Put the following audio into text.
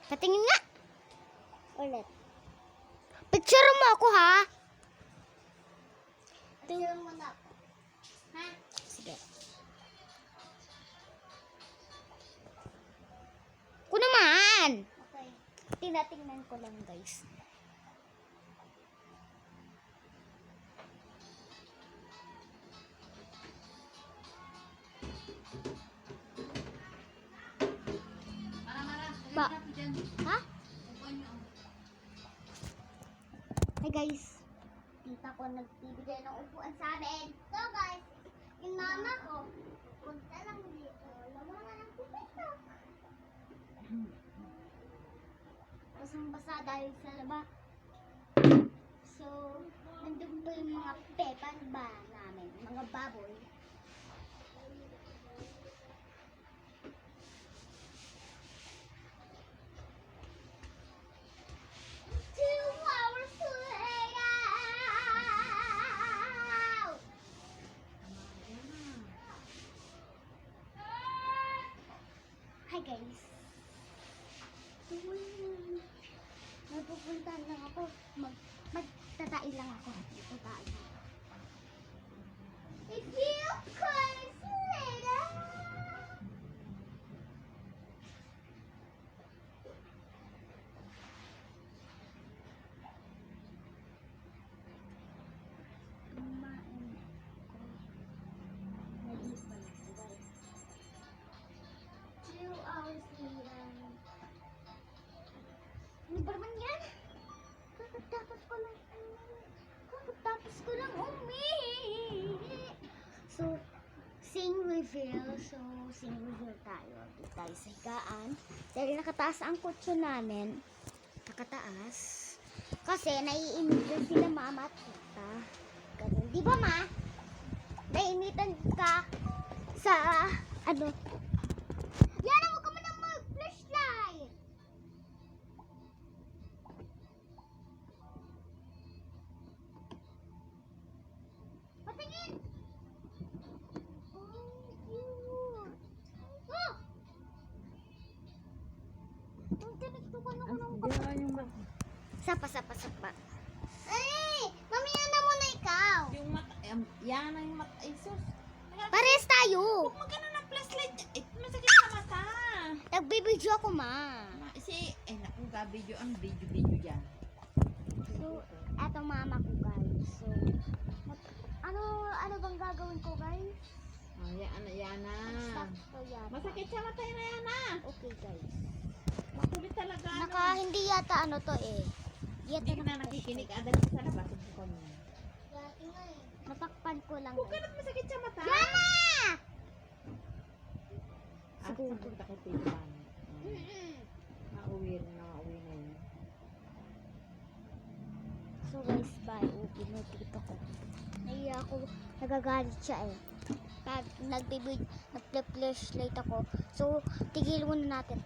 Patingin nga. Ulit. Picture mo ako, ha? Picture mo na ako. Ha? Sige. Ko naman. Okay. Tinatingnan ko lang, guys. Ha? Hey guys, tita ko nagbibigay ng upuan sa amin. So guys, yung mama ko, punta lang dito. Lawangan ng pupito. Basang-basa dahil sa laba. So, nandun po yung mga pepan ba namin, mga baboy. Hi guys. Napupuntahan lang ako. Magtatain lang ako. Magtatain. If you consider. Ano ba naman yan? Kakatapos ko lang umihi. So, sing reveal tayo. Dito tayo sa higaan. Dahil nakataas ang kutso namin. Nakataas. Kasi naiinitan sila mama at tita. Ganun. Di ba ma? Nainitan ka sa ano? Yan, huwag ka mo nang mag-flashlight. Patingin! Oh, cute! Oh! Ang tinagtukan ako ng Sapa. Ay! Mamaya na muna ikaw! Yung mata, yan ang mata, ay sus. Pares tayo! Huwag magano ng flashlight. Masakit sa mata. Nagbibidyo ako, ma. Naku, video dyan. So, eto mama ko, guys. So, ano bang gagawin ko, guys? Oh, yan na. Sakto yata. Masakit sa mata na yan na. Okay, guys. Makulit talaga. Hindi yata to eh. Hindi ka na nakikinig. Adali sa labas. Subukan mo. Natakpan ko lang. Huwag ka na masakit sa mata. Yana! Siguro. Punta kay Tipan. Nauwi na yun. So guys, bye. Pinutito ko. Naiya ako. Nagagalit siya eh. Pag nag-flashlight ako. So, tigil muna natin.